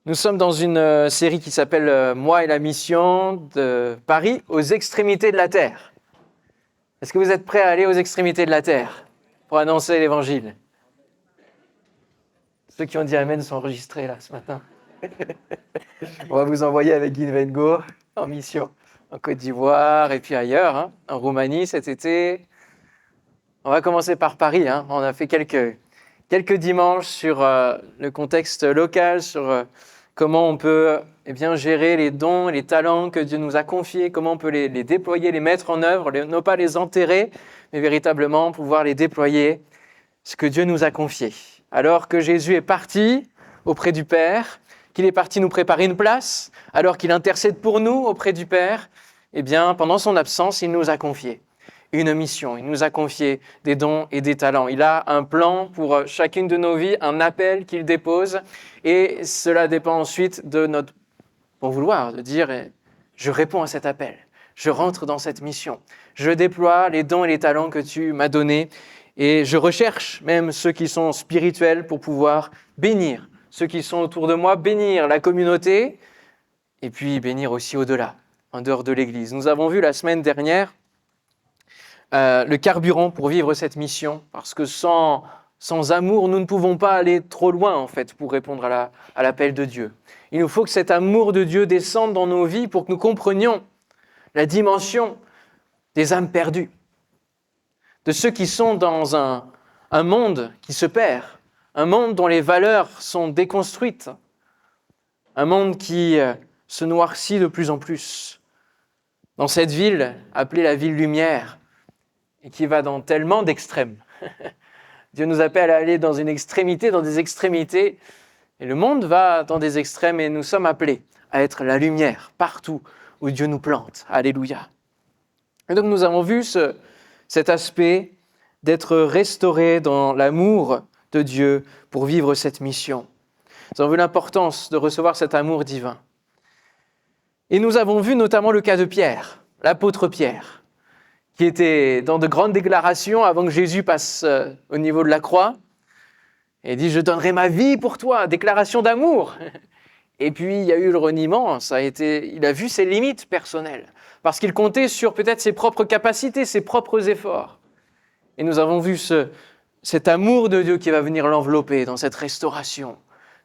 Nous sommes dans une série qui s'appelle Moi et la mission de Paris aux extrémités de la terre. Est-ce que vous êtes prêts à aller aux extrémités de la terre pour annoncer l'évangile? Ceux qui ont dit Amen sont enregistrés là ce matin. On va vous envoyer avec Guy Vengo en mission en Côte d'Ivoire et puis ailleurs, en Roumanie cet été. On va commencer par Paris. On a fait quelques dimanches sur le contexte local, sur comment on peut gérer les dons et les talents que Dieu nous a confiés, comment on peut les déployer, les mettre en œuvre, non pas les enterrer, mais véritablement pouvoir les déployer, ce que Dieu nous a confié. Alors que Jésus est parti auprès du Père, qu'il est parti nous préparer une place, alors qu'il intercède pour nous auprès du Père, pendant son absence, il nous a confié une mission. Il nous a confié des dons et des talents. Il a un plan pour chacune de nos vies, un appel qu'il dépose. Et cela dépend ensuite de notre bon vouloir, de dire « je réponds à cet appel, je rentre dans cette mission, je déploie les dons et les talents que tu m'as donnés et je recherche même ceux qui sont spirituels pour pouvoir bénir ceux qui sont autour de moi, bénir la communauté et puis bénir aussi au-delà, en dehors de l'Église. » Nous avons vu la semaine dernière le carburant pour vivre cette mission, parce que sans amour, nous ne pouvons pas aller trop loin, en fait, pour répondre à l'appel de Dieu. Il nous faut que cet amour de Dieu descende dans nos vies pour que nous comprenions la dimension des âmes perdues, de ceux qui sont dans un monde qui se perd, un monde dont les valeurs sont déconstruites, un monde qui se noircit de plus en plus. Dans cette ville, appelée la ville lumière, et qui va dans tellement d'extrêmes. Dieu nous appelle à aller dans une extrémité, dans des extrémités, et le monde va dans des extrêmes, et nous sommes appelés à être la lumière partout où Dieu nous plante. Alléluia. Et donc nous avons vu cet aspect d'être restauré dans l'amour de Dieu pour vivre cette mission. Nous avons vu l'importance de recevoir cet amour divin. Et nous avons vu notamment le cas de Pierre, l'apôtre Pierre, qui était dans de grandes déclarations avant que Jésus passe au niveau de la croix. Et dit « Je donnerai ma vie pour toi », déclaration d'amour. Et puis il y a eu le reniement, il a vu ses limites personnelles, parce qu'il comptait sur peut-être ses propres capacités, ses propres efforts. Et nous avons vu cet amour de Dieu qui va venir l'envelopper dans cette restauration,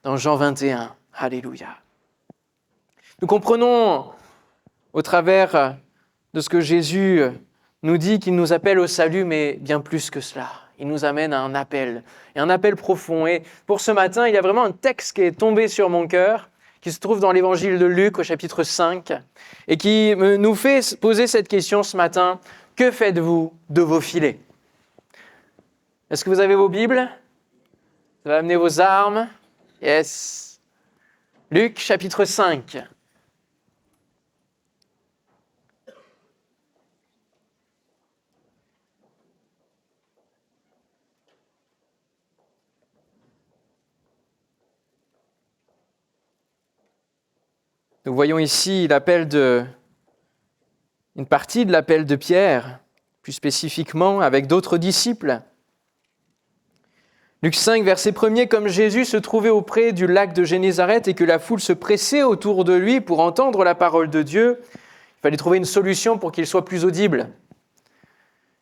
dans Jean 21. Alléluia. Nous comprenons au travers de ce que Jésus nous dit qu'il nous appelle au salut, mais bien plus que cela. Il nous amène à un appel, et un appel profond. Et pour ce matin, il y a vraiment un texte qui est tombé sur mon cœur, qui se trouve dans l'évangile de Luc au chapitre 5, et qui nous fait poser cette question ce matin. Que faites-vous de vos filets? Est-ce que vous avez vos Bibles? Vous avez amené vos armes? Yes. Luc chapitre 5. Nous voyons ici une partie de l'appel de Pierre, plus spécifiquement avec d'autres disciples. Luc 5, verset 1er, « Comme Jésus se trouvait auprès du lac de Génézareth et que la foule se pressait autour de lui pour entendre la parole de Dieu, il fallait trouver une solution pour qu'il soit plus audible.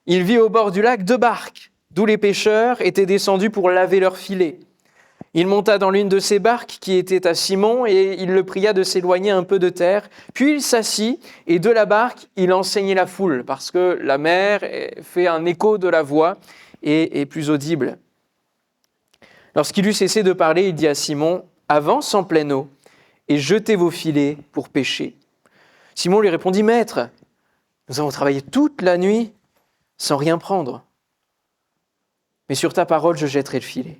Il vit au bord du lac 2 barques, d'où les pêcheurs étaient descendus pour laver leurs filets. Il monta dans l'une de ces barques qui était à Simon et il le pria de s'éloigner un peu de terre. Puis il s'assit et de la barque, il enseignait la foule parce que la mer fait un écho de la voix et est plus audible. Lorsqu'il eut cessé de parler, il dit à Simon, « Avance en pleine eau et jetez vos filets pour pêcher. » Simon lui répondit, « Maître, nous avons travaillé toute la nuit sans rien prendre. Mais sur ta parole, je jetterai le filet. »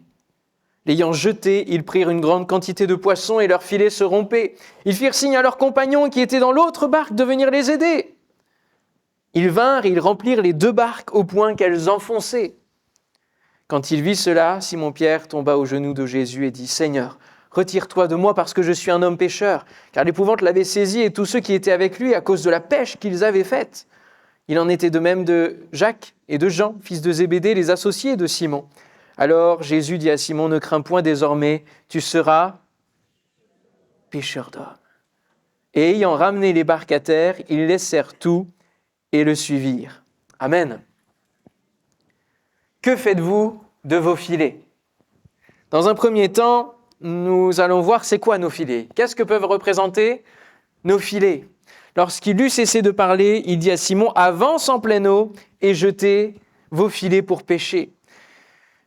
L'ayant jeté, ils prirent une grande quantité de poissons et leurs filets se rompaient. Ils firent signe à leurs compagnons qui étaient dans l'autre barque de venir les aider. Ils vinrent et ils remplirent les 2 barques au point qu'elles enfonçaient. Quand il vit cela, Simon-Pierre tomba aux genoux de Jésus et dit « Seigneur, retire-toi de moi parce que je suis un homme pécheur. » Car l'épouvante l'avait saisi et tous ceux qui étaient avec lui à cause de la pêche qu'ils avaient faite. Il en était de même de Jacques et de Jean, fils de Zébédée, les associés de Simon. Alors Jésus dit à Simon, « Ne crains point désormais, tu seras pêcheur d'hommes. Et ayant ramené les barques à terre, ils laissèrent tout et le suivirent. Amen. Que faites-vous de vos filets ? Dans un premier temps, nous allons voir c'est quoi nos filets. Qu'est-ce que peuvent représenter nos filets ? Lorsqu'il eut cessé de parler, il dit à Simon, « Avance en pleine eau et jetez vos filets pour pêcher. »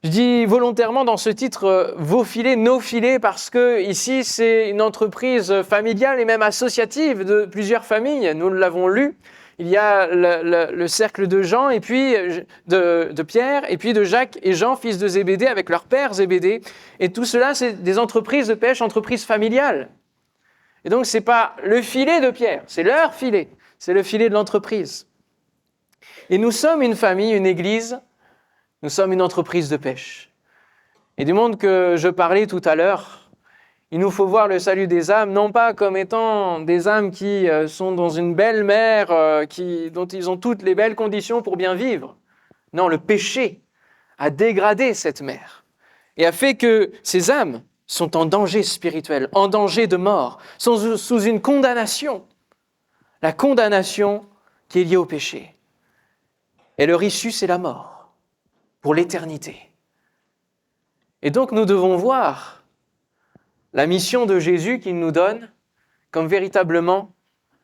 Je dis volontairement dans ce titre « vos filets »,« nos filets » parce que ici c'est une entreprise familiale et même associative de plusieurs familles. Nous l'avons lu. Il y a le cercle de Jean et puis de Pierre et puis de Jacques et Jean, fils de Zébédée, avec leur père Zébédée. Et tout cela, c'est des entreprises de pêche, entreprises familiales. Et donc, ce n'est pas le filet de Pierre, c'est leur filet. C'est le filet de l'entreprise. Et nous sommes une famille, une église, nous sommes une entreprise de pêche. Et du monde que je parlais tout à l'heure, il nous faut voir le salut des âmes, non pas comme étant des âmes qui sont dans une belle mer, dont ils ont toutes les belles conditions pour bien vivre. Non, le péché a dégradé cette mer et a fait que ces âmes sont en danger spirituel, en danger de mort, sont sous une condamnation. La condamnation qui est liée au péché. Et leur issue, c'est la mort, pour l'éternité. Et donc nous devons voir la mission de Jésus qu'il nous donne comme véritablement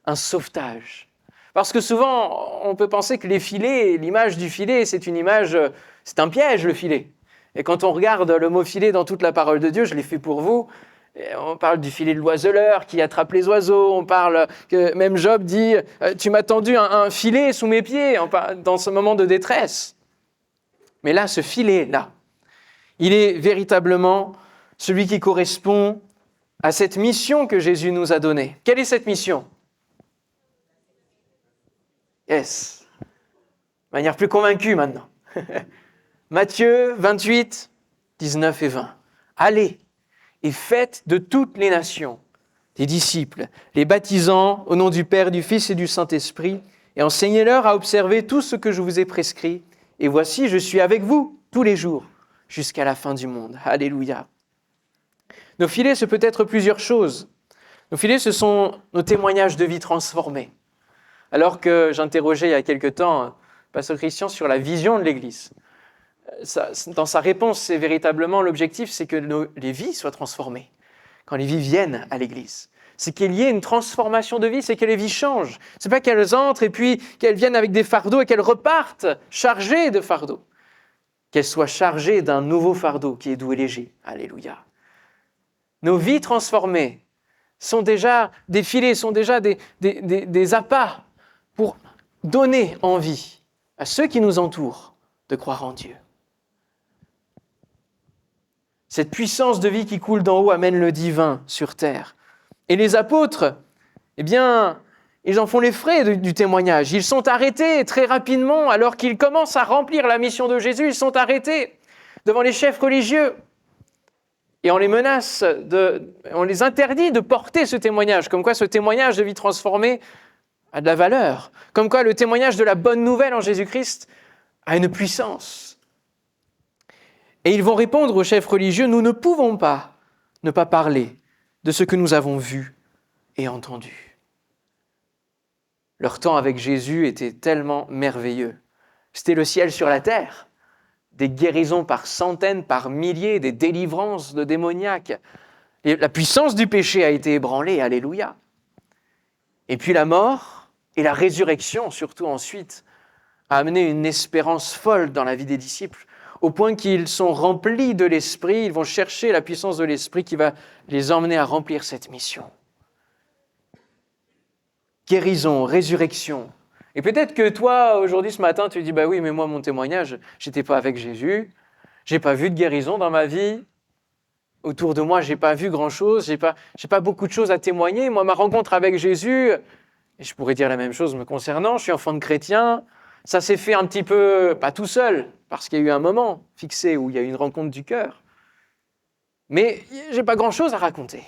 un sauvetage. Parce que souvent, on peut penser que les filets, l'image du filet, c'est une image, c'est un piège, le filet. Et quand on regarde le mot filet dans toute la parole de Dieu, je l'ai fait pour vous, on parle du filet de l'oiseleur qui attrape les oiseaux, on parle que même Job dit « Tu m'as tendu un filet sous mes pieds » dans ce moment de détresse. Mais là, ce filet-là, il est véritablement celui qui correspond à cette mission que Jésus nous a donnée. Quelle est cette mission ? Yes. De manière plus convaincue maintenant. Matthieu 28, 19 et 20. Allez et faites de toutes les nations des disciples, les baptisant au nom du Père, du Fils et du Saint-Esprit, et enseignez-leur à observer tout ce que je vous ai prescrit. Et voici, je suis avec vous tous les jours, jusqu'à la fin du monde. Alléluia. Nos filets, ce peut être plusieurs choses. Nos filets, ce sont nos témoignages de vie transformés. Alors que j'interrogeais il y a quelque temps Pasteur Christian sur la vision de l'Église. Dans sa réponse, c'est véritablement l'objectif, c'est que les vies soient transformées. Quand les vies viennent à l'Église, c'est qu'il y ait une transformation de vie, c'est que les vies changent. C'est pas qu'elles entrent et puis qu'elles viennent avec des fardeaux et qu'elles repartent chargées de fardeaux. Qu'elles soient chargées d'un nouveau fardeau qui est doux et léger. Alléluia. Nos vies transformées sont déjà des filets, sont déjà des appâts pour donner envie à ceux qui nous entourent de croire en Dieu. Cette puissance de vie qui coule d'en haut amène le divin sur terre. Et les apôtres, eh bien, ils en font les frais du témoignage. Ils sont arrêtés très rapidement alors qu'ils commencent à remplir la mission de Jésus. Ils sont arrêtés devant les chefs religieux. Et on les menace, on les interdit de porter ce témoignage. Comme quoi ce témoignage de vie transformée a de la valeur. Comme quoi le témoignage de la bonne nouvelle en Jésus-Christ a une puissance. Et ils vont répondre aux chefs religieux, nous ne pouvons pas ne pas parler de ce que nous avons vu et entendu. Leur temps avec Jésus était tellement merveilleux. C'était le ciel sur la terre. Des guérisons par centaines, par milliers, des délivrances de démoniaques. Et la puissance du péché a été ébranlée, alléluia. Et puis la mort et la résurrection, surtout ensuite, a amené une espérance folle dans la vie des disciples, au point qu'ils sont remplis de l'Esprit, ils vont chercher la puissance de l'Esprit qui va les emmener à remplir cette mission. Guérison, résurrection. Et peut-être que toi, aujourd'hui, ce matin, tu dis, bah oui, mais moi, mon témoignage, j'étais pas avec Jésus, j'ai pas vu de guérison dans ma vie, autour de moi, j'ai pas vu grand-chose, j'ai pas beaucoup de choses à témoigner. Moi, ma rencontre avec Jésus, et je pourrais dire la même chose me concernant, je suis enfant de chrétien, ça s'est fait un petit peu, pas tout seul, parce qu'il y a eu un moment fixé où il y a eu une rencontre du cœur. Mais j'ai pas grand-chose à raconter.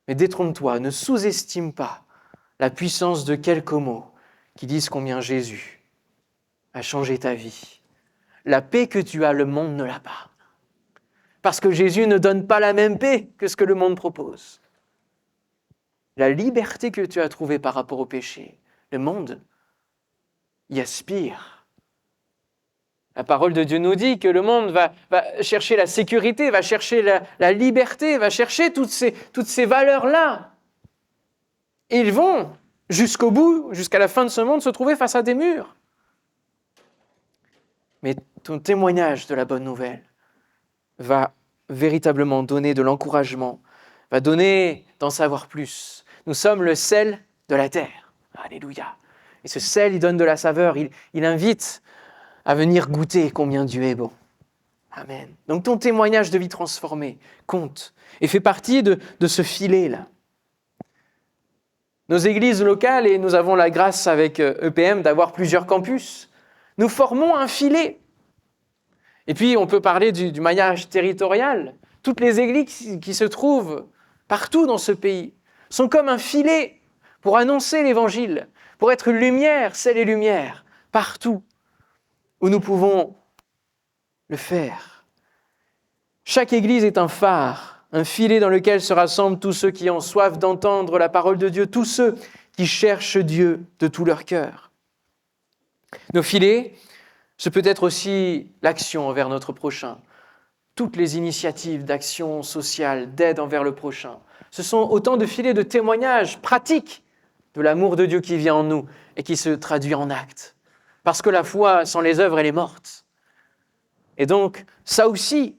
Mais détrompe-toi, ne sous-estime pas la puissance de quelques mots qui disent combien Jésus a changé ta vie. La paix que tu as, le monde ne l'a pas. Parce que Jésus ne donne pas la même paix que ce que le monde propose. la liberté que tu as trouvée par rapport au péché. Le monde y aspire. La parole de Dieu nous dit que le monde va chercher la sécurité, va chercher la liberté, va chercher toutes ces valeurs-là. Et ils vont, jusqu'au bout, jusqu'à la fin de ce monde, se trouver face à des murs. Mais ton témoignage de la bonne nouvelle va véritablement donner de l'encouragement, va donner d'en savoir plus. Nous sommes le sel de la terre. Alléluia. Et ce sel, il donne de la saveur, il invite à venir goûter combien Dieu est bon. Amen. Donc ton témoignage de vie transformée compte et fait partie de ce filet-là. Nos églises locales, et nous avons la grâce avec EPM d'avoir plusieurs campus, nous formons un filet. Et puis on peut parler du maillage territorial. Toutes les églises qui se trouvent partout dans ce pays sont comme un filet pour annoncer l'évangile, pour être lumière, sel et lumière, partout où nous pouvons le faire. Chaque église est un phare, un filet dans lequel se rassemblent tous ceux qui ont soif d'entendre la parole de Dieu, tous ceux qui cherchent Dieu de tout leur cœur. Nos filets, ce peut être aussi l'action envers notre prochain. Toutes les initiatives d'action sociale, d'aide envers le prochain, ce sont autant de filets de témoignages pratiques de l'amour de Dieu qui vit en nous et qui se traduit en actes. Parce que la foi, sans les œuvres, elle est morte. Et donc, ça aussi,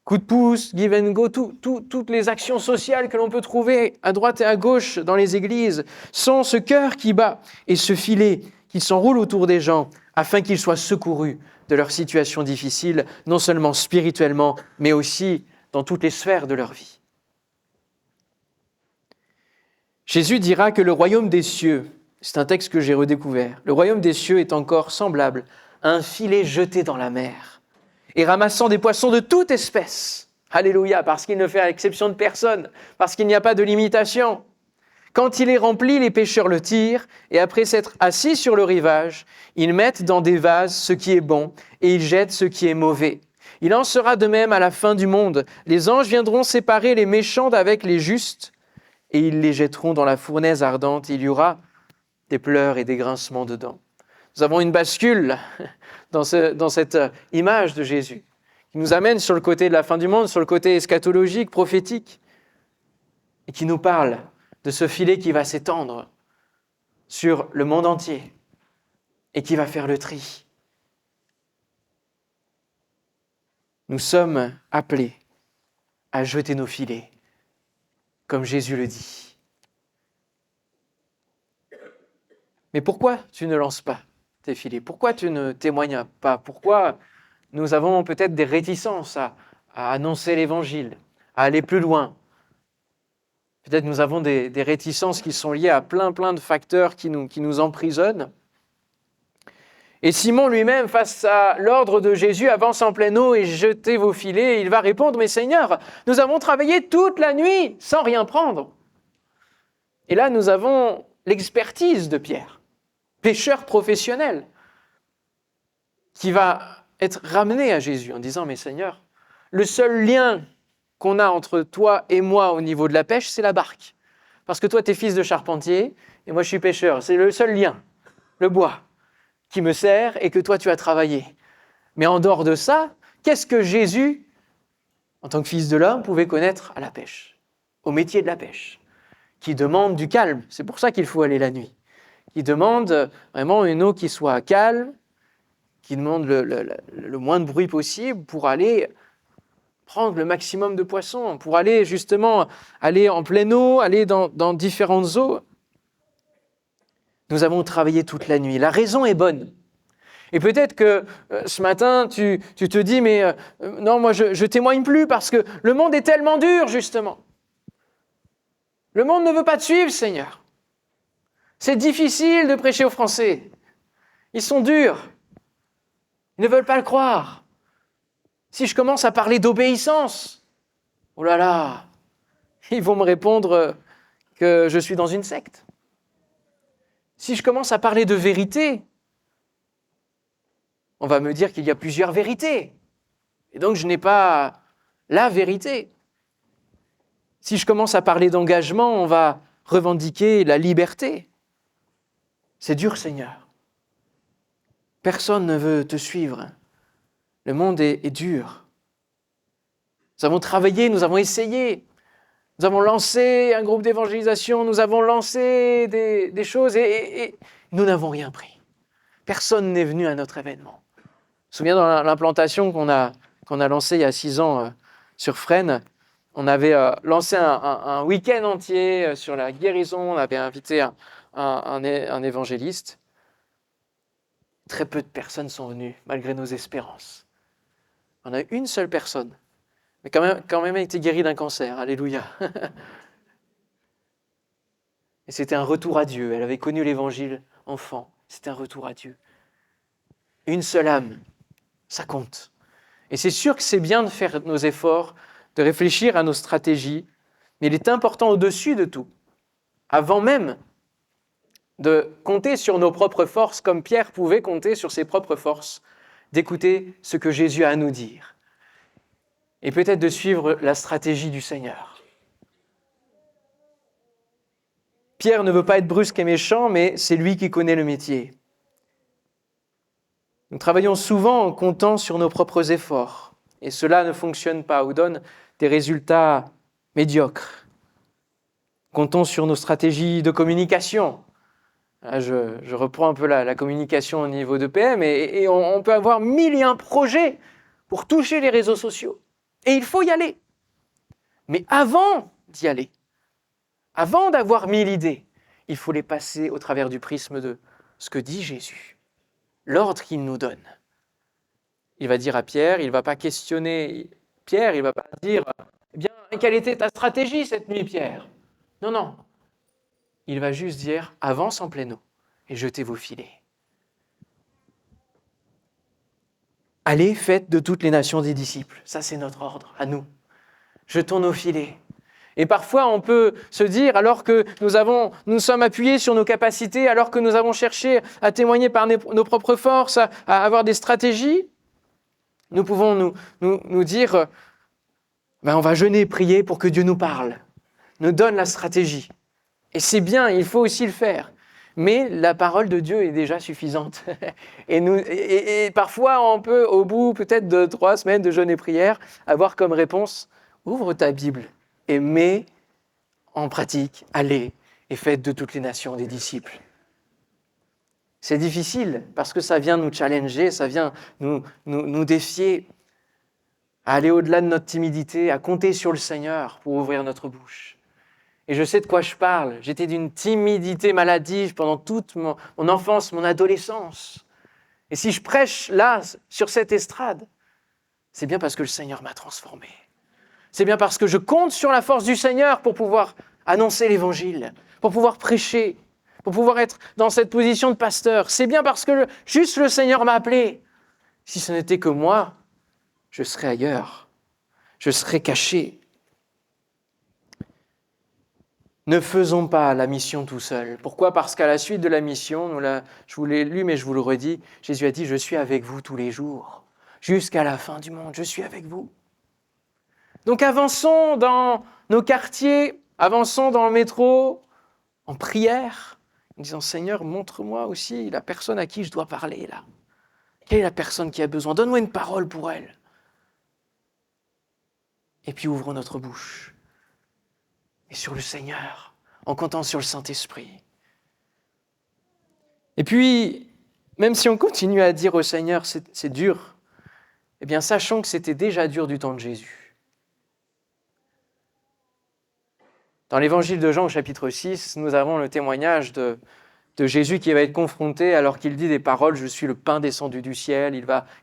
coup de pouce, give and go, toutes les actions sociales que l'on peut trouver à droite et à gauche dans les églises sont ce cœur qui bat et ce filet qui s'enroule autour des gens afin qu'ils soient secourus de leur situation difficile, non seulement spirituellement, mais aussi dans toutes les sphères de leur vie. Jésus dira que le royaume des cieux, c'est un texte que j'ai redécouvert, le royaume des cieux est encore semblable à un filet jeté dans la mer et ramassant des poissons de toute espèce. Alléluia, parce qu'il ne fait exception de personne, parce qu'il n'y a pas de limitation. Quand il est rempli, les pêcheurs le tirent, et après s'être assis sur le rivage, ils mettent dans des vases ce qui est bon, et ils jettent ce qui est mauvais. Il en sera de même à la fin du monde. Les anges viendront séparer les méchants d'avec les justes, et ils les jetteront dans la fournaise ardente. Il y aura des pleurs et des grincements dedans. Nous avons une bascule dans cette image de Jésus, qui nous amène sur le côté de la fin du monde, sur le côté eschatologique, prophétique, et qui nous parle de ce filet qui va s'étendre sur le monde entier et qui va faire le tri. Nous sommes appelés à jeter nos filets, comme Jésus le dit. Mais pourquoi tu ne lances pas tes filets? Pourquoi tu ne témoignes pas? Pourquoi nous avons peut-être des réticences à annoncer l'Évangile, à aller plus loin? Peut-être nous avons des réticences qui sont liées à plein de facteurs qui nous emprisonnent. Et Simon lui-même, face à l'ordre de Jésus, avance en pleine eau et jetez vos filets. Il va répondre, mais Seigneur, nous avons travaillé toute la nuit sans rien prendre. Et là, nous avons l'expertise de Pierre, pêcheur professionnel, qui va être ramené à Jésus en disant, mais Seigneur, le seul lien qu'on a entre toi et moi au niveau de la pêche, c'est la barque. Parce que toi, tu es fils de charpentier et moi, je suis pêcheur. C'est le seul lien, le bois, qui me sert et que toi, tu as travaillé. Mais en dehors de ça, qu'est-ce que Jésus, en tant que fils de l'homme, pouvait connaître à la pêche, au métier de la pêche, qui demande du calme. C'est pour ça qu'il faut aller la nuit. Qui demande vraiment une eau qui soit calme, qui demande le moins de bruit possible pour aller prendre le maximum de poissons, pour aller justement aller en pleine eau, aller dans différentes eaux. Nous avons travaillé toute la nuit. La raison est bonne. Et peut-être que ce matin, tu te dis, mais non, moi je témoigne plus parce que le monde est tellement dur, justement. Le monde ne veut pas te suivre, Seigneur. C'est difficile de prêcher aux Français. Ils sont durs. Ils ne veulent pas le croire. Si je commence à parler d'obéissance, oh là là, ils vont me répondre que je suis dans une secte. Si je commence à parler de vérité, on va me dire qu'il y a plusieurs vérités. Et donc je n'ai pas la vérité. Si je commence à parler d'engagement, on va revendiquer la liberté. C'est dur, Seigneur. Personne ne veut te suivre. Le monde est dur. Nous avons travaillé, nous avons essayé. Nous avons lancé un groupe d'évangélisation, nous avons lancé des choses et nous n'avons rien pris. Personne n'est venu à notre événement. Je me souviens dans l'implantation qu'on a lancée il y a 6 ans sur Fresnes, on avait lancé un week-end entier sur la guérison, on avait invité un évangéliste. Très peu de personnes sont venues, malgré nos espérances. On a une seule personne, mais quand même a été guérie d'un cancer, alléluia. Et c'était un retour à Dieu, elle avait connu l'évangile enfant, c'était un retour à Dieu. Une seule âme, ça compte. Et c'est sûr que c'est bien de faire nos efforts, de réfléchir à nos stratégies, mais il est important au-dessus de tout, avant même de compter sur nos propres forces, comme Pierre pouvait compter sur ses propres forces, d'écouter ce que Jésus a à nous dire, et peut-être de suivre la stratégie du Seigneur. Pierre ne veut pas être brusque et méchant, mais c'est lui qui connaît le métier. Nous travaillons souvent en comptant sur nos propres efforts, et cela ne fonctionne pas ou donne des résultats médiocres. Comptons sur nos stratégies de communication. Là, je reprends un peu la communication au niveau de PM, et on peut avoir 1001 projets pour toucher les réseaux sociaux. Et il faut y aller. Mais avant d'y aller, avant d'avoir 1000 idées, il faut les passer au travers du prisme de ce que dit Jésus, l'ordre qu'il nous donne. Il va dire à Pierre, il ne va pas questionner Pierre, il ne va pas dire « Eh bien, quelle était ta stratégie cette nuit, Pierre ?» Non, non. Il va juste dire « Avance en pleine eau et jetez vos filets. » Allez, faites de toutes les nations des disciples. Ça, c'est notre ordre, à nous. Jetons nos filets. Et parfois, on peut se dire, alors que nous sommes appuyés sur nos capacités, alors que nous avons cherché à témoigner par nos propres forces, à avoir des stratégies, nous pouvons nous dire, on va jeûner et prier pour que Dieu nous parle, nous donne la stratégie. Et c'est bien, il faut aussi le faire. Mais la parole de Dieu est déjà suffisante. Et parfois, on peut, au bout peut-être de 3 semaines de jeûne et prière, avoir comme réponse, ouvre ta Bible et mets en pratique, allez et faites de toutes les nations des disciples. C'est difficile parce que ça vient nous challenger, ça vient nous défier à aller au-delà de notre timidité, à compter sur le Seigneur pour ouvrir notre bouche. Et je sais de quoi je parle. J'étais d'une timidité maladive pendant toute mon enfance, mon adolescence. Et si je prêche là, sur cette estrade, c'est bien parce que le Seigneur m'a transformé. C'est bien parce que je compte sur la force du Seigneur pour pouvoir annoncer l'Évangile, pour pouvoir prêcher, pour pouvoir être dans cette position de pasteur. C'est bien parce que juste le Seigneur m'a appelé. Si ce n'était que moi, je serais ailleurs. Je serais caché. Ne faisons pas la mission tout seul. Pourquoi ? Parce qu'à la suite de la mission, je vous l'ai lu, mais je vous le redis, Jésus a dit « Je suis avec vous tous les jours, jusqu'à la fin du monde, je suis avec vous ». Donc avançons dans nos quartiers, avançons dans le métro, en prière, en disant « Seigneur, montre-moi aussi la personne à qui je dois parler là. Quelle est la personne qui a besoin ? Donne-moi une parole pour elle. » Et puis ouvrons notre bouche. Et sur le Seigneur, en comptant sur le Saint-Esprit. Et puis, même si on continue à dire au Seigneur, c'est dur, eh bien, sachons que c'était déjà dur du temps de Jésus. Dans l'évangile de Jean, au chapitre 6, nous avons le témoignage de Jésus qui va être confronté alors qu'il dit des paroles « Je suis le pain descendu du ciel ».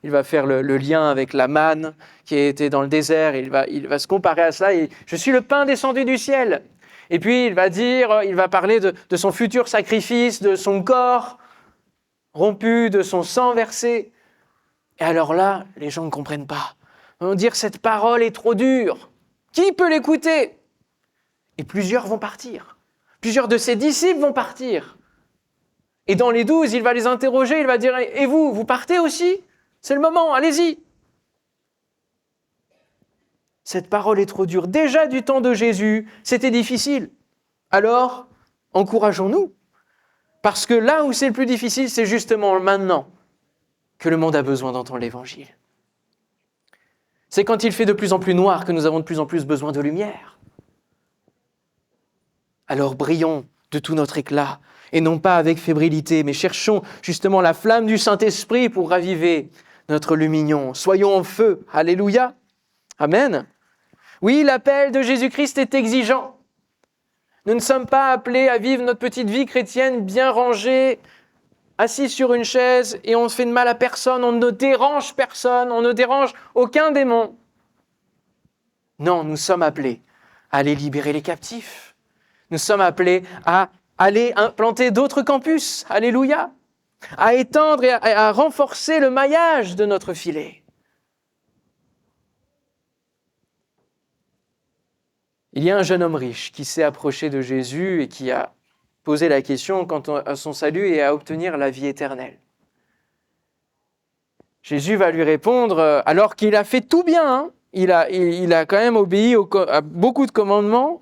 Il va faire le lien avec la manne qui était dans le désert. Il va se comparer à cela. Et « Je suis le pain descendu du ciel ». Et puis il va parler de son futur sacrifice, de son corps rompu, de son sang versé. Et alors là, les gens ne comprennent pas. Ils vont dire « Cette parole est trop dure. Qui peut l'écouter ?» Et plusieurs vont partir. Plusieurs de ses disciples vont partir. Et dans les 12, il va les interroger, il va dire « Et vous, vous partez aussi ? C'est le moment, allez-y !» Cette parole est trop dure. Déjà du temps de Jésus, c'était difficile. Alors, encourageons-nous. Parce que là où c'est le plus difficile, c'est justement maintenant que le monde a besoin d'entendre l'Évangile. C'est quand il fait de plus en plus noir que nous avons de plus en plus besoin de lumière. Alors brillons de tout notre éclat, et non pas avec fébrilité, mais cherchons justement la flamme du Saint-Esprit pour raviver notre lumignon. Soyons en feu. Alléluia. Amen. Oui, l'appel de Jésus-Christ est exigeant. Nous ne sommes pas appelés à vivre notre petite vie chrétienne bien rangée, assis sur une chaise, et on ne fait de mal à personne, on ne dérange personne, on ne dérange aucun démon. Non, nous sommes appelés à aller libérer les captifs. Nous sommes appelés à aller implanter d'autres campus. Alléluia. À étendre et à renforcer le maillage de notre filet. Il y a un jeune homme riche qui s'est approché de Jésus et qui a posé la question quant à son salut et à obtenir la vie éternelle. Jésus va lui répondre, alors qu'il a fait tout bien, hein, il a quand même obéi à beaucoup de commandements.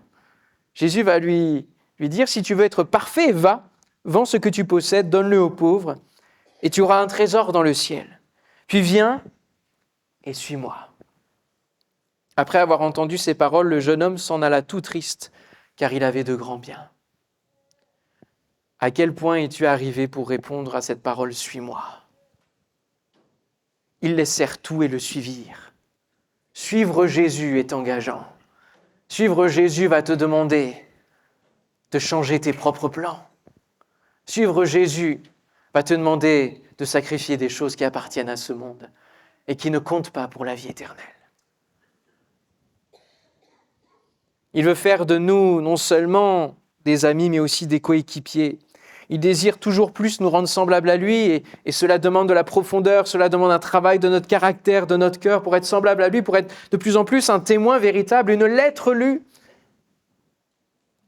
Jésus va lui dire, si tu veux être parfait, va, vends ce que tu possèdes, donne-le aux pauvres, et tu auras un trésor dans le ciel. Puis viens et suis-moi. Après avoir entendu ces paroles, le jeune homme s'en alla tout triste, car il avait de grands biens. À quel point es-tu arrivé pour répondre à cette parole « Suis-moi » ? Ils laissèrent tout et le suivirent. Suivre Jésus est engageant. Suivre Jésus va te demander de changer tes propres plans. Suivre Jésus va te demander de sacrifier des choses qui appartiennent à ce monde et qui ne comptent pas pour la vie éternelle. Il veut faire de nous non seulement des amis, mais aussi des coéquipiers. Il désire toujours plus nous rendre semblables à lui et cela demande de la profondeur, cela demande un travail de notre caractère, de notre cœur pour être semblable à lui, pour être de plus en plus un témoin véritable, une lettre lue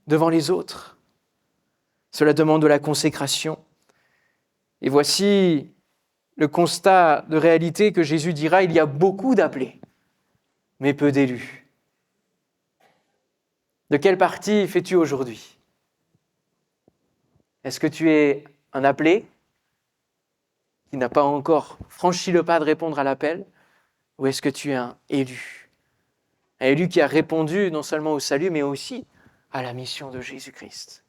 devant les autres. Cela demande de la consécration. Et voici le constat de réalité que Jésus dira, il y a beaucoup d'appelés, mais peu d'élus. De quelle partie fais-tu aujourd'hui ? Est-ce que tu es un appelé qui n'a pas encore franchi le pas de répondre à l'appel ? Ou est-ce que tu es un élu ? Un élu qui a répondu non seulement au salut, mais aussi à la mission de Jésus-Christ.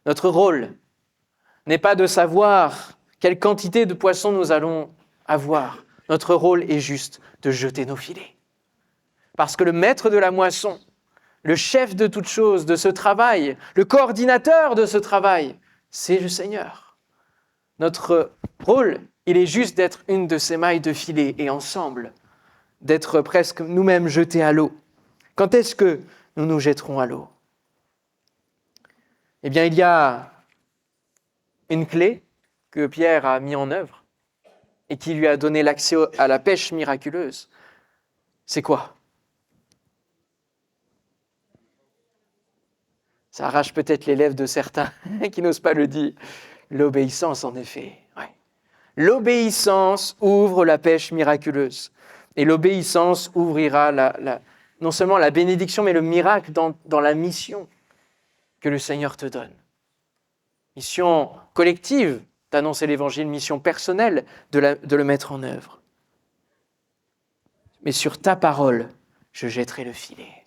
Notre rôle n'est pas de savoir quelle quantité de poissons nous allons avoir. Notre rôle est juste de jeter nos filets. Parce que le maître de la moisson, le chef de toute chose, de ce travail, le coordinateur de ce travail, c'est le Seigneur. Notre rôle, il est juste d'être une de ces mailles de filet et ensemble, d'être presque nous-mêmes jetés à l'eau. Quand est-ce que nous nous jetterons à l'eau ? Eh bien, il y a une clé que Pierre a mis en œuvre et qui lui a donné l'accès à la pêche miraculeuse. C'est quoi ? Ça arrache peut-être les lèvres de certains qui n'osent pas le dire. L'obéissance, en effet. Ouais. L'obéissance ouvre la pêche miraculeuse. Et l'obéissance ouvrira non seulement la bénédiction, mais le miracle dans la mission que le Seigneur te donne. Mission collective d'annoncer l'Évangile, mission personnelle de le mettre en œuvre. Mais sur ta parole, je jetterai le filet.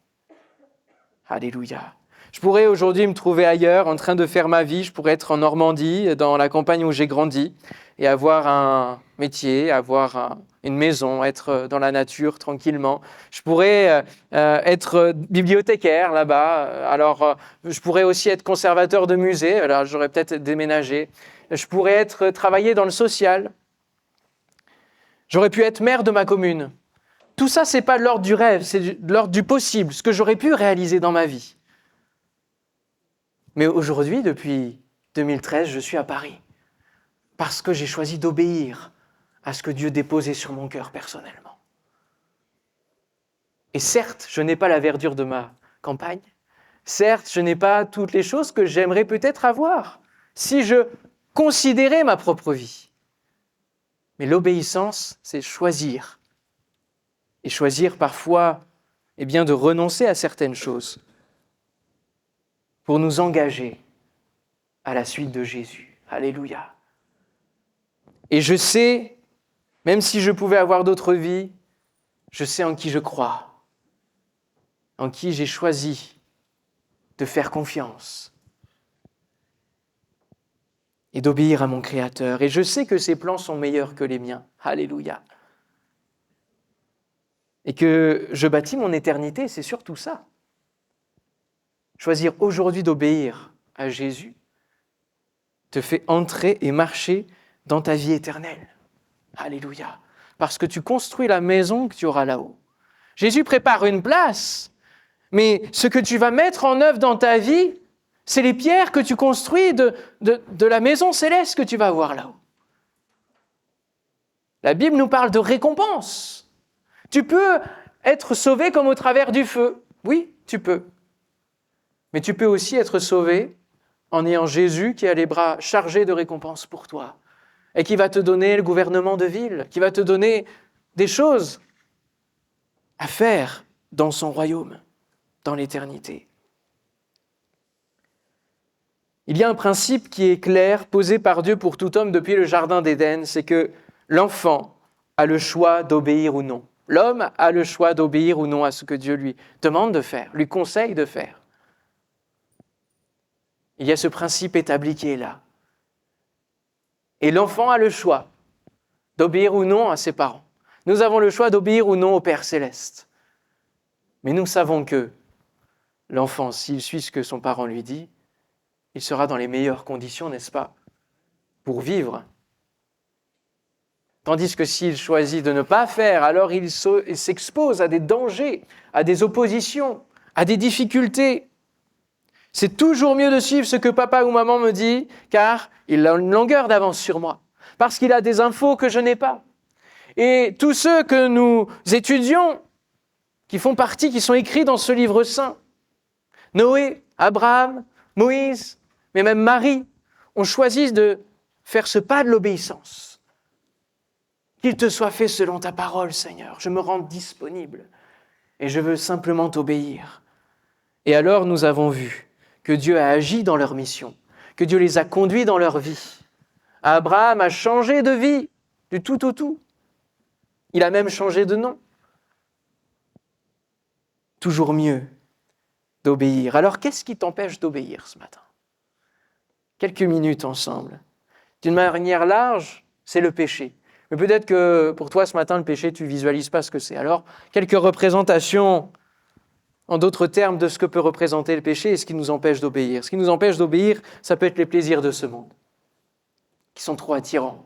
Alléluia. Je pourrais aujourd'hui me trouver ailleurs, en train de faire ma vie. Je pourrais être en Normandie, dans la campagne où j'ai grandi, et avoir un métier, avoir une maison, être dans la nature tranquillement. Je pourrais être bibliothécaire là-bas. Alors, je pourrais aussi être conservateur de musée. Alors, j'aurais peut-être déménagé. Je pourrais travailler dans le social. J'aurais pu être maire de ma commune. Tout ça, c'est pas de l'ordre du rêve, c'est de l'ordre du possible, ce que j'aurais pu réaliser dans ma vie. Mais aujourd'hui, depuis 2013, je suis à Paris parce que j'ai choisi d'obéir à ce que Dieu déposait sur mon cœur personnellement. Et certes, je n'ai pas la verdure de ma campagne. Certes, je n'ai pas toutes les choses que j'aimerais peut-être avoir si je considérais ma propre vie. Mais l'obéissance, c'est choisir. Et choisir parfois de renoncer à certaines choses pour nous engager à la suite de Jésus. Alléluia. Et je sais, même si je pouvais avoir d'autres vies, je sais en qui je crois, en qui j'ai choisi de faire confiance et d'obéir à mon Créateur. Et je sais que ses plans sont meilleurs que les miens. Alléluia. Et que je bâtis mon éternité, c'est surtout ça. Choisir aujourd'hui d'obéir à Jésus te fait entrer et marcher dans ta vie éternelle. Alléluia. Parce que tu construis la maison que tu auras là-haut. Jésus prépare une place, mais ce que tu vas mettre en œuvre dans ta vie, c'est les pierres que tu construis de la maison céleste que tu vas avoir là-haut. La Bible nous parle de récompense. Tu peux être sauvé comme au travers du feu. Oui, tu peux. Mais tu peux aussi être sauvé en ayant Jésus qui a les bras chargés de récompenses pour toi et qui va te donner le gouvernement de ville, qui va te donner des choses à faire dans son royaume, dans l'éternité. Il y a un principe qui est clair, posé par Dieu pour tout homme depuis le Jardin d'Éden, c'est que l'enfant a le choix d'obéir ou non. L'homme a le choix d'obéir ou non à ce que Dieu lui demande de faire, lui conseille de faire. Il y a ce principe établi qui est là. Et l'enfant a le choix d'obéir ou non à ses parents. Nous avons le choix d'obéir ou non au Père Céleste. Mais nous savons que l'enfant, s'il suit ce que son parent lui dit, il sera dans les meilleures conditions, n'est-ce pas, pour vivre. Tandis que s'il choisit de ne pas faire, alors il s'expose à des dangers, à des oppositions, à des difficultés. C'est toujours mieux de suivre ce que papa ou maman me dit, car il a une longueur d'avance sur moi, parce qu'il a des infos que je n'ai pas. Et tous ceux que nous étudions, qui font partie, qui sont écrits dans ce livre saint, Noé, Abraham, Moïse, mais même Marie, ont choisi de faire ce pas de l'obéissance. Qu'il te soit fait selon ta parole, Seigneur. Je me rends disponible et je veux simplement t'obéir. Et alors nous avons vu que Dieu a agi dans leur mission, que Dieu les a conduits dans leur vie. Abraham a changé de vie, du tout au tout. Il a même changé de nom. Toujours mieux d'obéir. Alors qu'est-ce qui t'empêche d'obéir ce matin ? Quelques minutes ensemble. D'une manière large, c'est le péché. Mais peut-être que pour toi ce matin, le péché, tu ne visualises pas ce que c'est. Alors, quelques représentations, en d'autres termes, de ce que peut représenter le péché et ce qui nous empêche d'obéir. Ce qui nous empêche d'obéir, ça peut être les plaisirs de ce monde, qui sont trop attirants,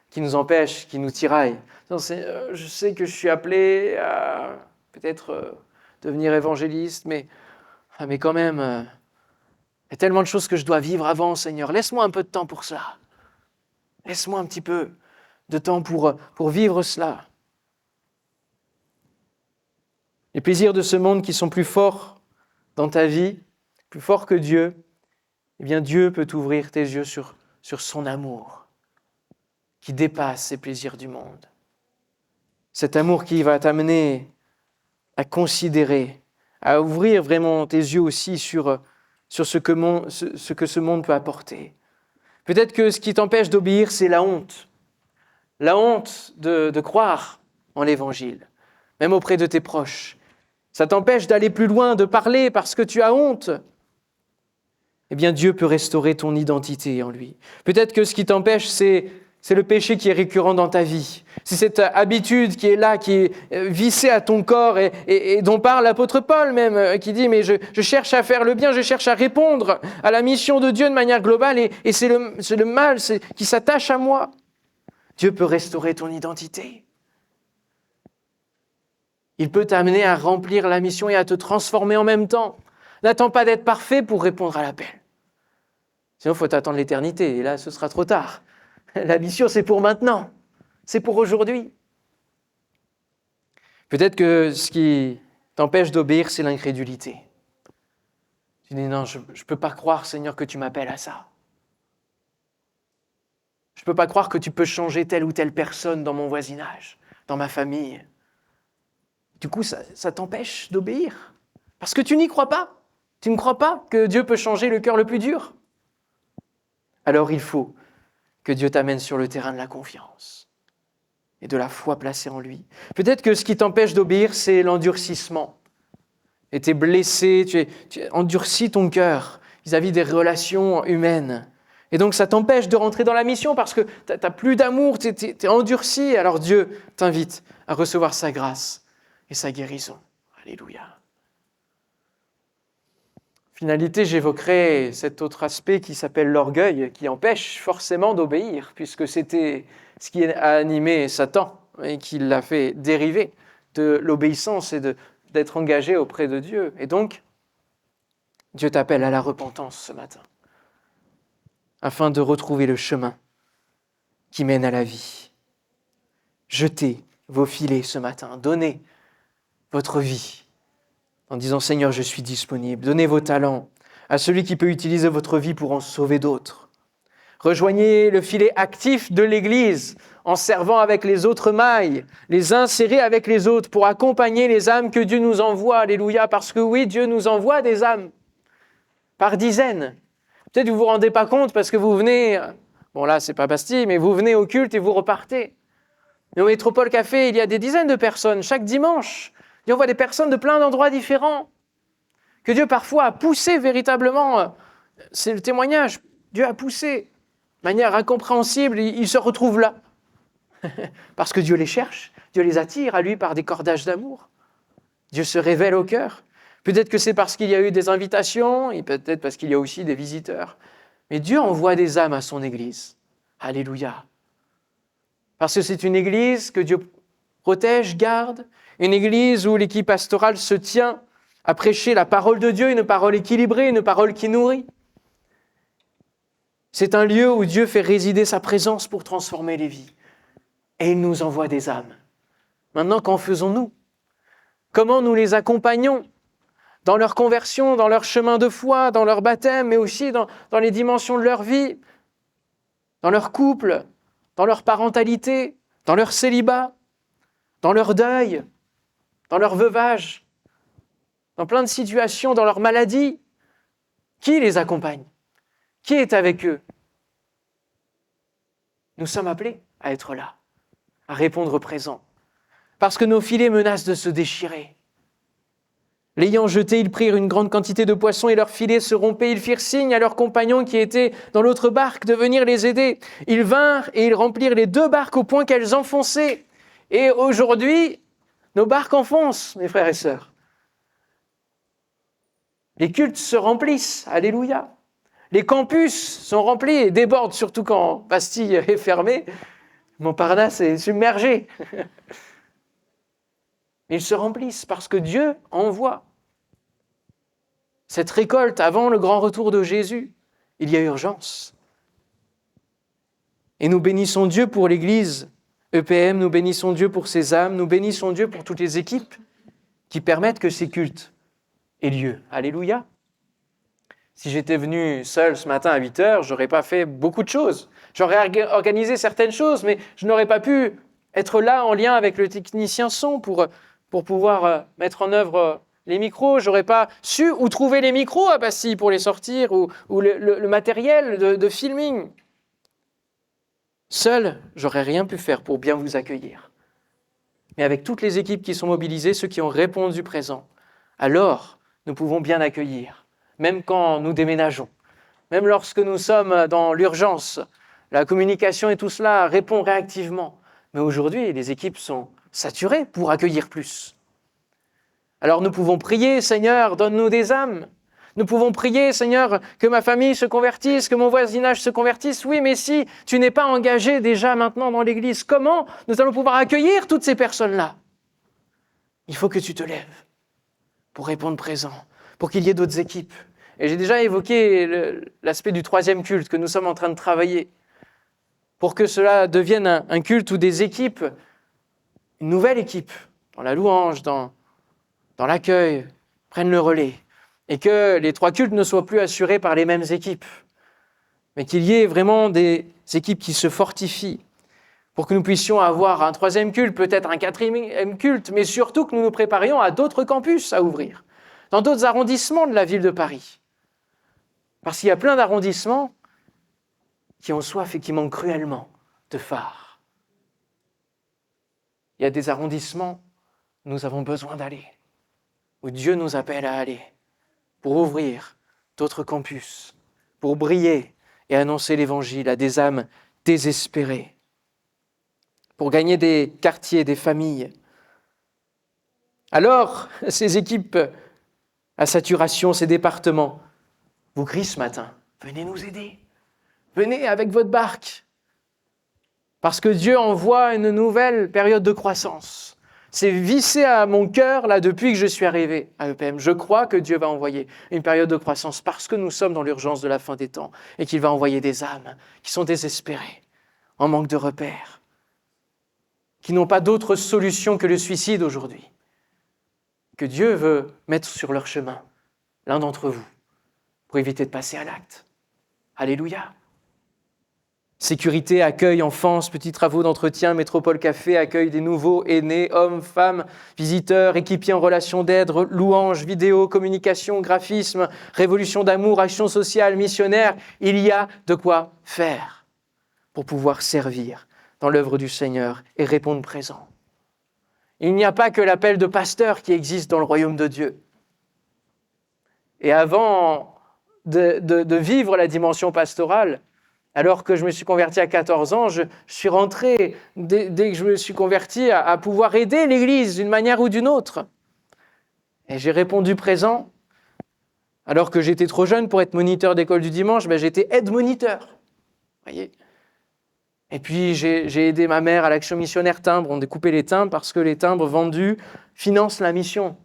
qui nous empêchent, qui nous tiraillent. Je sais que je suis appelé à peut-être devenir évangéliste, mais quand même, il y a tellement de choses que je dois vivre avant, Seigneur. Laisse-moi un peu de temps pour cela. Laisse-moi un petit peu de temps pour vivre cela. Les plaisirs de ce monde qui sont plus forts dans ta vie, plus forts que Dieu, eh bien Dieu peut t'ouvrir tes yeux sur son amour qui dépasse ces plaisirs du monde. Cet amour qui va t'amener à considérer, à ouvrir vraiment tes yeux aussi sur ce que ce monde peut apporter. Peut-être que ce qui t'empêche d'obéir, c'est la honte. La honte de croire en l'Évangile, même auprès de tes proches. Ça t'empêche d'aller plus loin, de parler parce que tu as honte. Eh bien, Dieu peut restaurer ton identité en lui. Peut-être que ce qui t'empêche, c'est le péché qui est récurrent dans ta vie. C'est cette habitude qui est là, qui est vissée à ton corps et dont parle l'apôtre Paul même, qui dit « Mais je cherche à faire le bien, je cherche à répondre à la mission de Dieu de manière globale et c'est le mal qui s'attache à moi. » Dieu peut restaurer ton identité. Il peut t'amener à remplir la mission et à te transformer en même temps. N'attends pas d'être parfait pour répondre à l'appel. Sinon, il faut t'attendre l'éternité et là, ce sera trop tard. La mission, c'est pour maintenant. C'est pour aujourd'hui. Peut-être que ce qui t'empêche d'obéir, c'est l'incrédulité. Tu dis non, je ne peux pas croire, Seigneur, que tu m'appelles à ça. Je ne peux pas croire que tu peux changer telle ou telle personne dans mon voisinage, dans ma famille. Du coup, ça t'empêche d'obéir. Parce que tu n'y crois pas. Tu ne crois pas que Dieu peut changer le cœur le plus dur. alors il faut que Dieu t'amène sur le terrain de la confiance et de la foi placée en lui. Peut-être que ce qui t'empêche d'obéir, c'est l'endurcissement. Et tu es blessé, tu endurcis ton cœur vis-à-vis des relations humaines. Et donc ça t'empêche de rentrer dans la mission parce que tu n'as plus d'amour, tu es endurci. Alors Dieu t'invite à recevoir sa grâce et sa guérison. Alléluia. Finalité, j'évoquerai cet autre aspect qui s'appelle l'orgueil, qui empêche forcément d'obéir, puisque c'était ce qui a animé Satan et qui l'a fait dériver de l'obéissance et d'être engagé auprès de Dieu. Et donc, Dieu t'appelle à la repentance ce matin, afin de retrouver le chemin qui mène à la vie. Jetez vos filets ce matin, donnez votre vie en disant « Seigneur, je suis disponible ». Donnez vos talents à celui qui peut utiliser votre vie pour en sauver d'autres. Rejoignez le filet actif de l'Église en servant avec les autres mailles, les insérer avec les autres pour accompagner les âmes que Dieu nous envoie. Alléluia, parce que oui, Dieu nous envoie des âmes par dizaines. Peut-être que vous ne vous rendez pas compte parce que vous venez, bon là c'est pas Bastille, mais vous venez au culte et vous repartez. Et au Métropole Café, il y a des dizaines de personnes chaque dimanche. Dieu envoie des personnes de plein d'endroits différents, que Dieu parfois a poussé véritablement, c'est le témoignage, Dieu a poussé de manière incompréhensible, ils se retrouvent là. Parce que Dieu les cherche, Dieu les attire à lui par des cordages d'amour. Dieu se révèle au cœur. Peut-être que c'est parce qu'il y a eu des invitations, et peut-être parce qu'il y a aussi des visiteurs. Mais Dieu envoie des âmes à son Église. Alléluia. Parce que c'est une Église que Dieu protège, garde, une Église où l'équipe pastorale se tient à prêcher la parole de Dieu, une parole équilibrée, une parole qui nourrit. C'est un lieu où Dieu fait résider sa présence pour transformer les vies. Et il nous envoie des âmes. Maintenant, qu'en faisons-nous ? Comment nous les accompagnons dans leur conversion, dans leur chemin de foi, dans leur baptême, mais aussi dans les dimensions de leur vie, dans leur couple, dans leur parentalité, dans leur célibat, dans leur deuil, dans leur veuvage, dans plein de situations, dans leur maladie. Qui les accompagne ? Qui est avec eux ? Nous sommes appelés à être là, à répondre présent, parce que nos filets menacent de se déchirer. L'ayant jeté, ils prirent une grande quantité de poissons et leurs filets se rompaient. Ils firent signe à leurs compagnons qui étaient dans l'autre barque de venir les aider. Ils vinrent et ils remplirent les 2 barques au point qu'elles enfonçaient. Et aujourd'hui, nos barques enfoncent, mes frères et sœurs. Les cultes se remplissent, alléluia. Les campus sont remplis et débordent, surtout quand Bastille est fermée. Montparnasse est submergé. Ils se remplissent parce que Dieu envoie. Cette récolte avant le grand retour de Jésus, il y a urgence. Et nous bénissons Dieu pour l'Église EPM, nous bénissons Dieu pour ses âmes, nous bénissons Dieu pour toutes les équipes qui permettent que ces cultes aient lieu. Alléluia. Si j'étais venu seul ce matin à 8h, je n'aurais pas fait beaucoup de choses. J'aurais organisé certaines choses, mais je n'aurais pas pu être là en lien avec le technicien son pour pouvoir mettre en œuvre les micros. Je n'aurais pas su où trouver les micros à Bastille pour les sortir ou le matériel de filming. Seul, j'aurais rien pu faire pour bien vous accueillir. Mais avec toutes les équipes qui sont mobilisées, ceux qui ont répondu présent, alors nous pouvons bien accueillir. Même quand nous déménageons, même lorsque nous sommes dans l'urgence, la communication et tout cela répond réactivement. Mais aujourd'hui, les équipes sont saturées pour accueillir plus. Alors nous pouvons prier, Seigneur, donne-nous des âmes. Nous pouvons prier, Seigneur, que ma famille se convertisse, que mon voisinage se convertisse. Oui, mais si tu n'es pas engagé déjà maintenant dans l'Église, comment nous allons pouvoir accueillir toutes ces personnes-là ? Il faut que tu te lèves pour répondre présent, pour qu'il y ait d'autres équipes. Et j'ai déjà évoqué l'aspect du 3e culte que nous sommes en train de travailler pour que cela devienne un culte où des équipes, une nouvelle équipe, dans la louange, dans l'accueil, prennent le relais et que les 3 cultes ne soient plus assurés par les mêmes équipes, mais qu'il y ait vraiment des équipes qui se fortifient pour que nous puissions avoir un 3e culte, peut-être un 4e culte, mais surtout que nous nous préparions à d'autres campus à ouvrir, dans d'autres arrondissements de la ville de Paris. Parce qu'il y a plein d'arrondissements qui ont soif et qui manquent cruellement de phare. Il y a des arrondissements où nous avons besoin d'aller, où Dieu nous appelle à aller, pour ouvrir d'autres campus, pour briller et annoncer l'Évangile à des âmes désespérées, pour gagner des quartiers, des familles. Alors, ces équipes à saturation, ces départements, vous crient ce matin, venez nous aider, venez avec votre barque, parce que Dieu envoie une nouvelle période de croissance. C'est vissé à mon cœur là depuis que je suis arrivé à EPM. Je crois que Dieu va envoyer une période de croissance parce que nous sommes dans l'urgence de la fin des temps et qu'il va envoyer des âmes qui sont désespérées, en manque de repères, qui n'ont pas d'autre solution que le suicide aujourd'hui, que Dieu veut mettre sur leur chemin l'un d'entre vous pour éviter de passer à l'acte. Alléluia. Sécurité, accueil, enfance, petits travaux d'entretien, Métropole Café, accueil des nouveaux, aînés, hommes, femmes, visiteurs, équipiers en relation d'aide, louanges, vidéo, communication, graphisme, révolution d'amour, action sociale, missionnaire. Il y a de quoi faire pour pouvoir servir dans l'œuvre du Seigneur et répondre présent. Il n'y a pas que l'appel de pasteur qui existe dans le royaume de Dieu. Et avant de vivre la dimension pastorale, alors que je me suis converti à 14 ans, je suis rentré, dès que je me suis converti, à pouvoir aider l'Église d'une manière ou d'une autre. Et j'ai répondu présent, alors que j'étais trop jeune pour être moniteur d'école du dimanche, j'étais aide-moniteur. Voyez. Et puis j'ai aidé ma mère à l'action missionnaire timbre, on découpait les timbres parce que les timbres vendus financent la mission.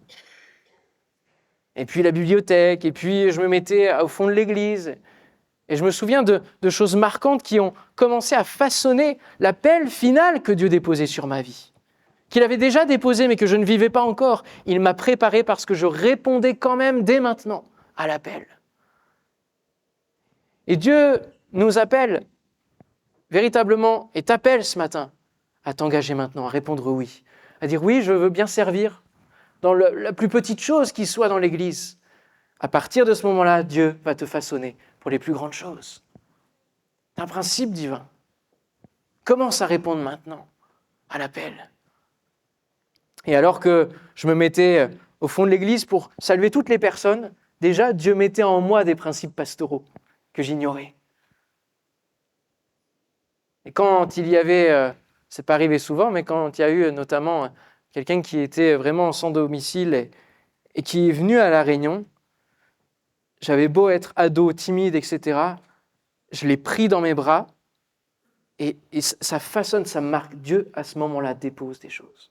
Et puis la bibliothèque, et puis je me mettais au fond de l'église. Et je me souviens de choses marquantes qui ont commencé à façonner l'appel final que Dieu déposait sur ma vie. Qu'il avait déjà déposé, mais que je ne vivais pas encore. Il m'a préparé parce que je répondais quand même dès maintenant à l'appel. Et Dieu nous appelle véritablement et t'appelle ce matin à t'engager maintenant, à répondre oui. À dire oui, je veux bien servir dans la plus petite chose qui soit dans l'Église. À partir de ce moment-là, Dieu va te façonner pour les plus grandes choses. C'est un principe divin. Commence à répondre maintenant à l'appel. Et alors que je me mettais au fond de l'église pour saluer toutes les personnes, déjà Dieu mettait en moi des principes pastoraux que j'ignorais. Et quand il y avait, c'est pas arrivé souvent, mais quand il y a eu notamment quelqu'un qui était vraiment sans domicile et qui est venu à la réunion, j'avais beau être ado, timide, etc., je l'ai pris dans mes bras et ça façonne, ça marque. Dieu, à ce moment-là, dépose des choses.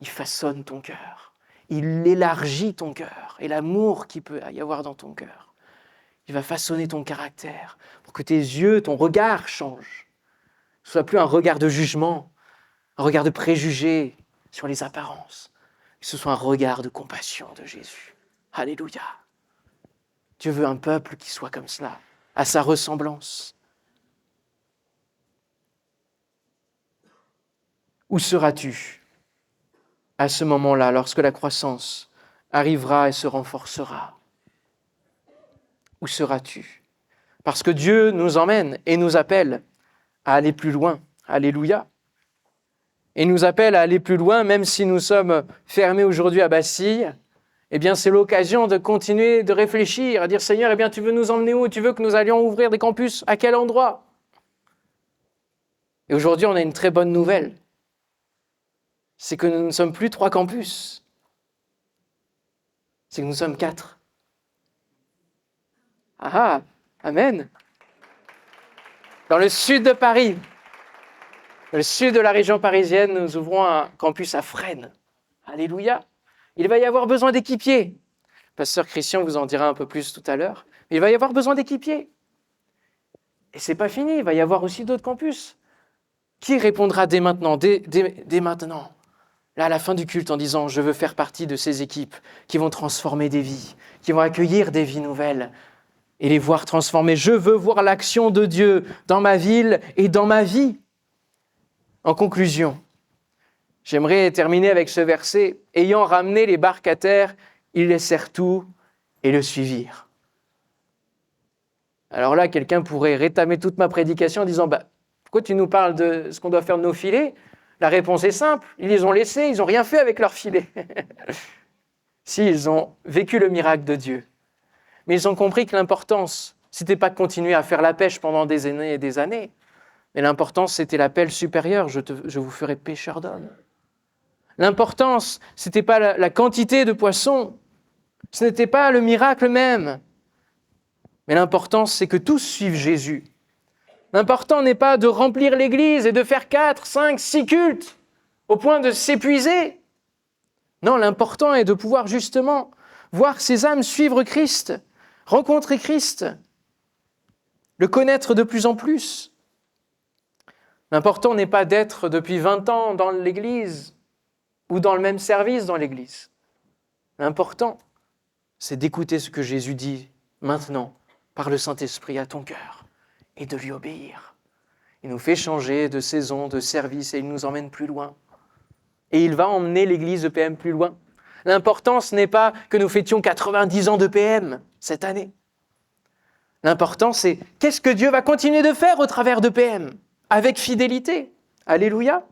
Il façonne ton cœur. Il élargit ton cœur et l'amour qu'il peut y avoir dans ton cœur. Il va façonner ton caractère pour que tes yeux, ton regard change. Ce ne soit plus un regard de jugement, un regard de préjugé sur les apparences. Que ce soit un regard de compassion de Jésus. Alléluia. Dieu veut un peuple qui soit comme cela, à sa ressemblance. Où seras-tu à ce moment-là, lorsque la croissance arrivera et se renforcera? Où seras-tu? Parce que Dieu nous emmène et nous appelle à aller plus loin. Alléluia. Et nous appelle à aller plus loin, même si nous sommes fermés aujourd'hui à Bastille. Eh bien, c'est l'occasion de continuer de réfléchir, à dire, Seigneur, eh bien, tu veux nous emmener où? Tu veux que nous allions ouvrir des campus? À quel endroit? Et aujourd'hui, on a une très bonne nouvelle. C'est que nous ne sommes plus 3 campus. C'est que nous sommes 4. Ah, amen. Dans le sud de Paris, dans le sud de la région parisienne, nous ouvrons un campus à Fresnes. Alléluia. Il va y avoir besoin d'équipiers. Pasteur Christian vous en dira un peu plus tout à l'heure. Mais il va y avoir besoin d'équipiers. Et c'est pas fini, il va y avoir aussi d'autres campus. Qui répondra dès maintenant, dès maintenant, là à la fin du culte, en disant « Je veux faire partie de ces équipes qui vont transformer des vies, qui vont accueillir des vies nouvelles et les voir transformer. Je veux voir l'action de Dieu dans ma ville et dans ma vie. » En conclusion, j'aimerais terminer avec ce verset. « Ayant ramené les barques à terre, ils laissèrent tout et le suivirent. » Alors là, quelqu'un pourrait rétamer toute ma prédication en disant pourquoi tu nous parles de ce qu'on doit faire de nos filets? La réponse est simple, ils les ont laissés, ils n'ont rien fait avec leurs filets. Si, ils ont vécu le miracle de Dieu. Mais ils ont compris que l'importance, c'était pas de continuer à faire la pêche pendant des années et des années, mais l'importance, c'était l'appel supérieur, je vous ferai pêcheurs d'hommes. L'importance, c'était pas la quantité de poissons, ce n'était pas le miracle même, mais l'importance, c'est que tous suivent Jésus. L'important n'est pas de remplir l'église et de faire 4, 5, 6 cultes au point de s'épuiser. Non, l'important est de pouvoir justement voir ces âmes suivre Christ, rencontrer Christ, le connaître de plus en plus. L'important n'est pas d'être depuis 20 ans dans l'église ou dans le même service dans l'église. L'important, c'est d'écouter ce que Jésus dit maintenant par le Saint-Esprit à ton cœur et de lui obéir. Il nous fait changer de saison, de service et il nous emmène plus loin. Et il va emmener l'église de PM plus loin. L'important, ce n'est pas que nous fêtions 90 ans de PM cette année. L'important, c'est qu'est-ce que Dieu va continuer de faire au travers de PM, avec fidélité. Alléluia.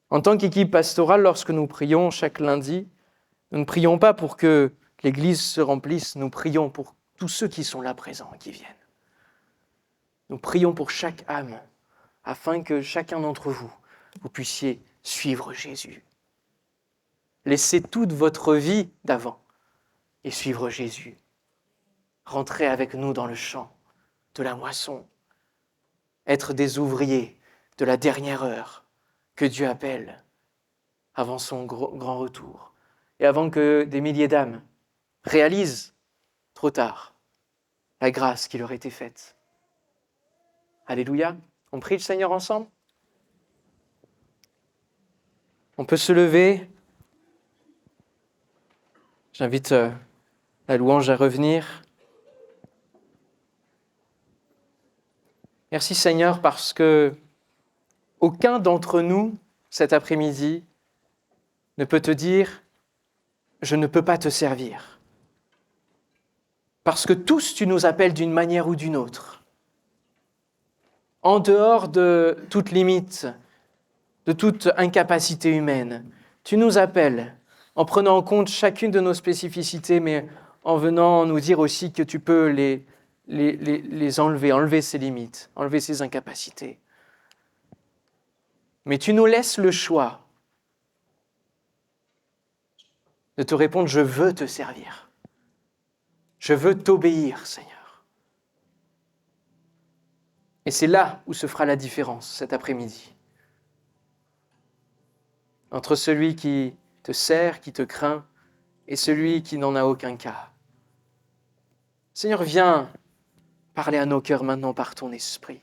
En tant qu'équipe pastorale, lorsque nous prions chaque lundi, nous ne prions pas pour que l'Église se remplisse, nous prions pour tous ceux qui sont là présents, qui viennent. Nous prions pour chaque âme, afin que chacun d'entre vous, vous puissiez suivre Jésus. Laissez toute votre vie d'avant et suivre Jésus. Rentrez avec nous dans le champ de la moisson, être des ouvriers de la dernière heure que Dieu appelle avant son grand retour et avant que des milliers d'âmes réalisent trop tard la grâce qui leur était faite. Alléluia. On prie le Seigneur ensemble? On peut se lever. J'invite la louange à revenir. Merci Seigneur parce que aucun d'entre nous, cet après-midi, ne peut te dire « je ne peux pas te servir ». Parce que tous, tu nous appelles d'une manière ou d'une autre. En dehors de toute limite, de toute incapacité humaine, tu nous appelles en prenant en compte chacune de nos spécificités, mais en venant nous dire aussi que tu peux les enlever ces limites, enlever ces incapacités. Mais tu nous laisses le choix de te répondre « je veux te servir ». Je veux t'obéir, Seigneur. Et c'est là où se fera la différence cet après-midi. Entre celui qui te sert, qui te craint, et celui qui n'en a aucun cas. Seigneur, viens parler à nos cœurs maintenant par ton esprit.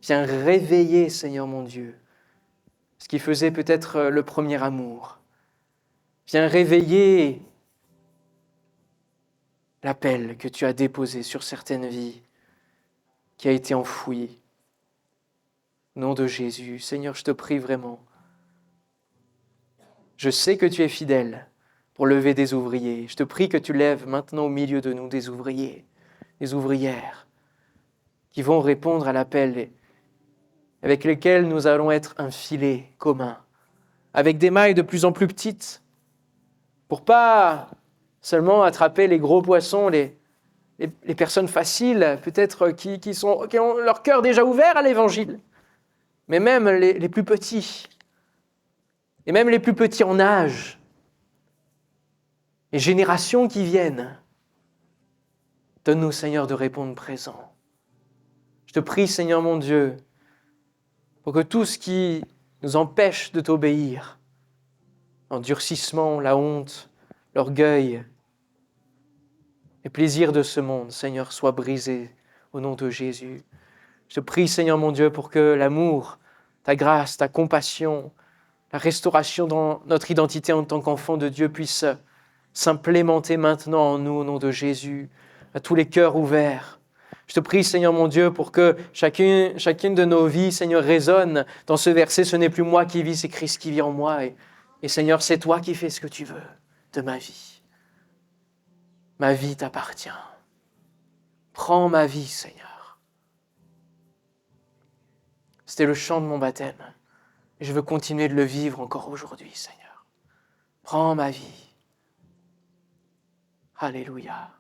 Viens réveiller, Seigneur mon Dieu, ce qui faisait peut-être le premier amour. Viens réveiller l'appel que tu as déposé sur certaines vies, qui a été enfoui. Au nom de Jésus, Seigneur, je te prie vraiment. Je sais que tu es fidèle pour lever des ouvriers. Je te prie que tu lèves maintenant au milieu de nous des ouvriers, des ouvrières, qui vont répondre à l'appel avec lesquels nous allons être un filet commun, avec des mailles de plus en plus petites, pour pas seulement attraper les gros poissons, les personnes faciles, peut-être qui ont leur cœur déjà ouvert à l'évangile, mais même les plus petits, et même les plus petits en âge, les générations qui viennent. Donne-nous, Seigneur, de répondre présent. Je te prie, Seigneur mon Dieu, pour que tout ce qui nous empêche de t'obéir, l'endurcissement, la honte, l'orgueil, les plaisirs de ce monde, Seigneur, soient brisés au nom de Jésus. Je te prie, Seigneur mon Dieu, pour que l'amour, ta grâce, ta compassion, la restauration dans notre identité en tant qu'enfant de Dieu puisse s'implémenter maintenant en nous, au nom de Jésus, à tous les cœurs ouverts. Je te prie, Seigneur mon Dieu, pour que chacune de nos vies, Seigneur, résonne dans ce verset. Ce n'est plus moi qui vis, c'est Christ qui vit en moi. Et Et Seigneur, c'est toi qui fais ce que tu veux de ma vie. Ma vie t'appartient. Prends ma vie, Seigneur. C'était le chant de mon baptême. Et je veux continuer de le vivre encore aujourd'hui, Seigneur. Prends ma vie. Alléluia.